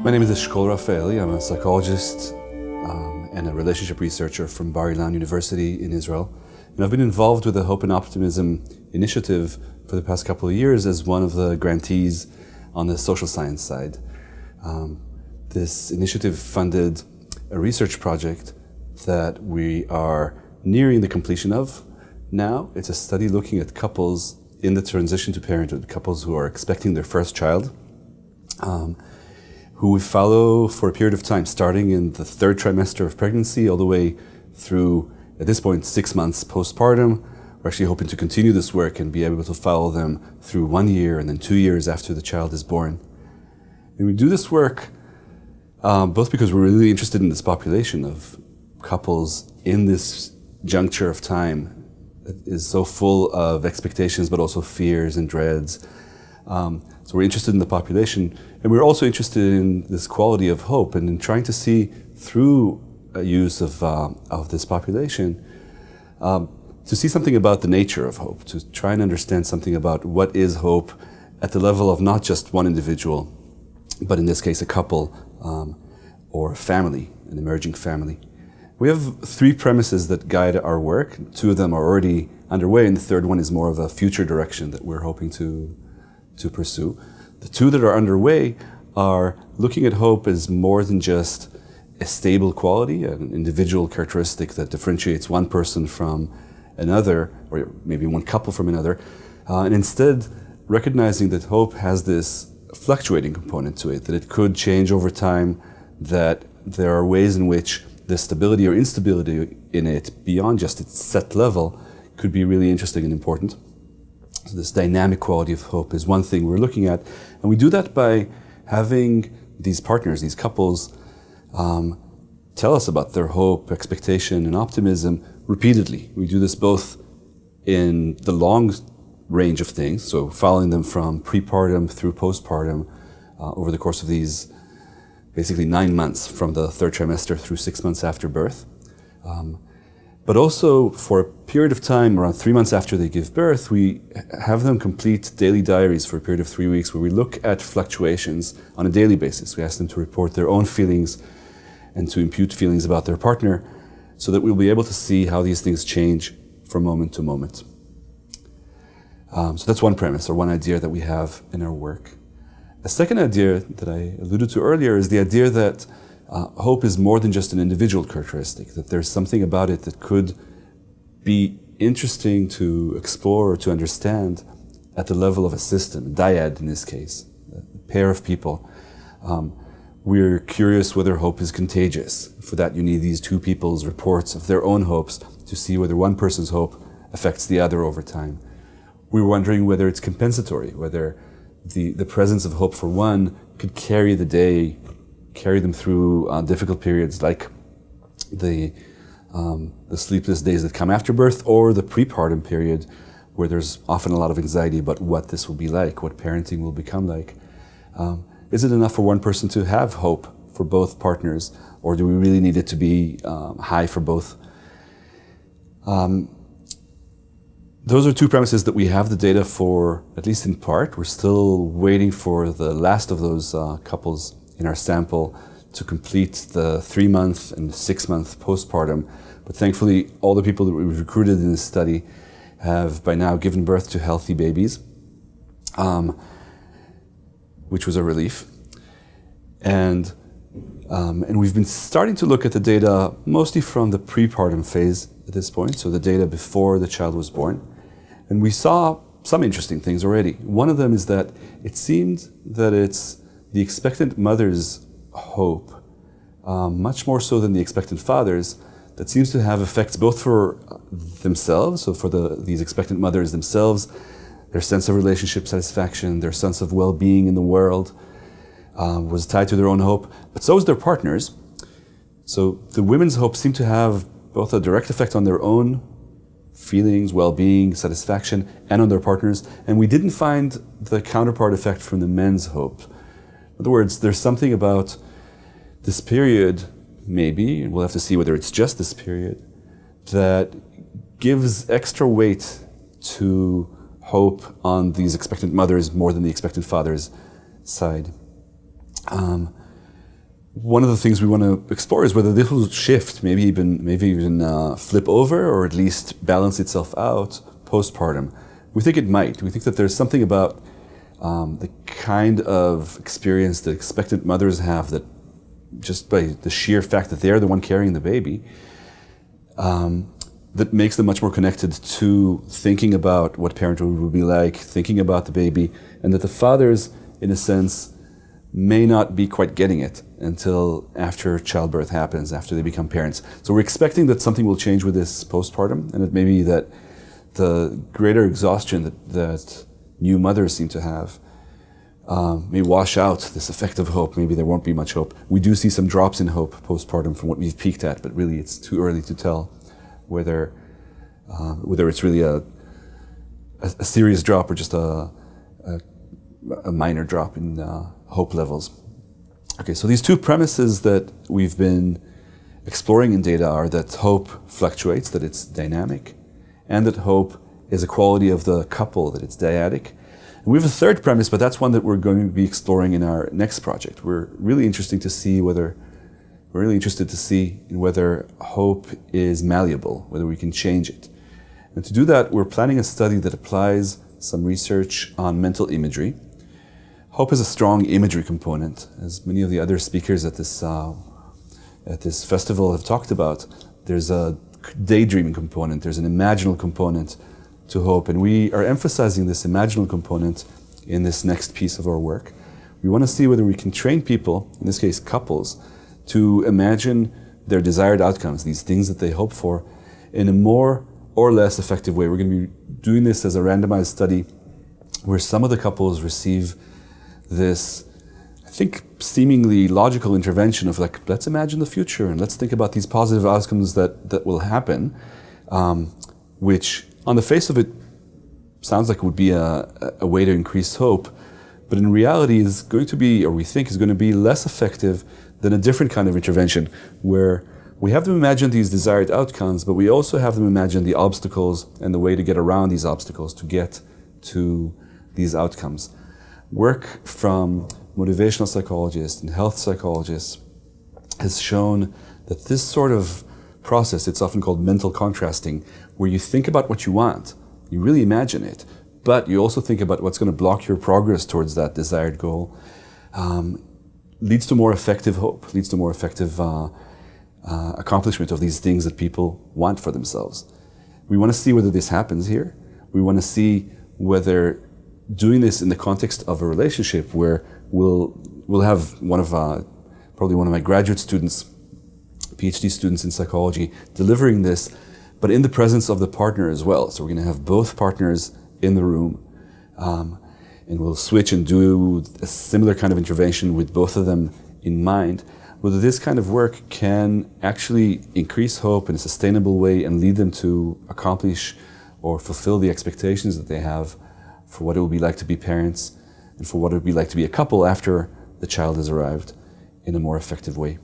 My name is Eshkol Rafaeli. I'm a psychologist and a relationship researcher from Bar-Ilan University in Israel. And I've been involved with the Hope and Optimism initiative for the past couple of years as one of the grantees on the social science side. This initiative funded a research project that we are nearing the completion of now. It's a study looking at couples in the transition to parenthood, couples who are expecting their first child, who we follow for a period of time, starting in the third trimester of pregnancy all the way through, at this point, 6 months postpartum. We're actually hoping to continue this work and be able to follow them through 1 year and then 2 years after the child is born. And we do this work both because we're really interested in this population of couples in this juncture of time that is so full of expectations but also fears and dreads. So we're interested in the population, and we're also interested in this quality of hope and in trying to see through use of this population to see something about the nature of hope, to try and understand something about what is hope at the level of not just one individual, but in this case a couple or a family, an emerging family. We have 3 premises that guide our work. 2 of them are already underway, and the third one is more of a future direction that we're hoping to pursue. The 2 that are underway are looking at hope as more than just a stable quality, an individual characteristic that differentiates one person from another, or maybe one couple from another, and instead recognizing that hope has this fluctuating component to it, that it could change over time, that there are ways in which the stability or instability in it, beyond just its set level, could be really interesting and important. So this dynamic quality of hope is one thing we're looking at, and we do that by having these partners, these couples, tell us about their hope, expectation, and optimism repeatedly. We do this both in the long range of things, so following them from prepartum through postpartum over the course of these basically 9 months, from the third trimester through 6 months after birth. But also for a period of time, around 3 months after they give birth, we have them complete daily diaries for a period of 3 weeks where we look at fluctuations on a daily basis. We ask them to report their own feelings and to impute feelings about their partner so that we'll be able to see how these things change from moment to moment. So that's one premise or one idea that we have in our work. A second idea that I alluded to earlier is the idea that hope is more than just an individual characteristic, that there's something about it that could be interesting to explore or to understand at the level of a system, a dyad in this case, a pair of people. We're curious whether hope is contagious. For that you need these 2 people's reports of their own hopes to see whether one person's hope affects the other over time. We're wondering whether it's compensatory, whether the presence of hope for one could carry the day, carry them through difficult periods like the sleepless days that come after birth, or the prepartum period where there's often a lot of anxiety about what this will be like, what parenting will become like. Is it enough for one person to have hope for both partners, or do we really need it to be high for both? Those are 2 premises that we have the data for, at least in part. We're still waiting for the last of those couples in our sample to complete the 3-month and 6-month postpartum. But thankfully, all the people that we've recruited in this study have by now given birth to healthy babies, which was a relief. And we've been starting to look at the data mostly from the prepartum phase at this point, so the data before the child was born. And we saw some interesting things already. One of them is that it seemed that it's the expectant mother's hope, much more so than the expectant father's, that seems to have effects both for themselves, so for these expectant mothers themselves, their sense of relationship satisfaction, their sense of well-being in the world was tied to their own hope, but so is their partners. So the women's hope seemed to have both a direct effect on their own feelings, well-being, satisfaction, and on their partners, and we didn't find the counterpart effect from the men's hope. In other words, there's something about this period, maybe, and we'll have to see whether it's just this period, that gives extra weight to hope on these expectant mothers more than the expectant father's side. one of the things we want to explore is whether this will shift, maybe even flip over, or at least balance itself out postpartum. We think it might. We think that there's something about the kind of experience that expectant mothers have, that just by the sheer fact that they're the one carrying the baby, that makes them much more connected to thinking about what parenthood would be like, thinking about the baby, and that the fathers, in a sense, may not be quite getting it until after childbirth happens, after they become parents. So we're expecting that something will change with this postpartum, and it may be that the greater exhaustion that new mothers seem to have may wash out this effect of hope. Maybe there won't be much hope. We do see some drops in hope postpartum from what we've peaked at, but really it's too early to tell whether it's really a serious drop or just a minor drop in hope levels. Okay, so these two premises that we've been exploring in data are that hope fluctuates, that it's dynamic, and that hope is a quality of the couple, that it's dyadic. And we have a third premise, but that's one that we're going to be exploring in our next project. We're really interested to see whether hope is malleable, whether we can change it. And to do that, we're planning a study that applies some research on mental imagery. Hope is a strong imagery component, as many of the other speakers at this festival have talked about. There's a daydreaming component, there's an imaginal component to hope, and we are emphasizing this imaginal component in this next piece of our work. We want to see whether we can train people, in this case couples, to imagine their desired outcomes, these things that they hope for, in a more or less effective way. We're going to be doing this as a randomized study where some of the couples receive this, I think, seemingly logical intervention of like, let's imagine the future and let's think about these positive outcomes that will happen, which on the face of it sounds like it would be a way to increase hope, but in reality is going to be, or we think is going to be, less effective than a different kind of intervention where we have them imagine these desired outcomes, but we also have them imagine the obstacles and the way to get around these obstacles to get to these outcomes. Work from motivational psychologists and health psychologists has shown that this sort of process, it's often called mental contrasting, where you think about what you want, you really imagine it, but you also think about what's going to block your progress towards that desired goal, leads to more effective hope, leads to more effective accomplishment of these things that people want for themselves. We want to see whether this happens here. We want to see whether doing this in the context of a relationship where we'll have probably one of my graduate students, PhD students in psychology, delivering this, but in the presence of the partner as well. So we're going to have both partners in the room, and we'll switch and do a similar kind of intervention with both of them in mind, whether this kind of work can actually increase hope in a sustainable way and lead them to accomplish or fulfill the expectations that they have for what it will be like to be parents and for what it would be like to be a couple after the child has arrived in a more effective way.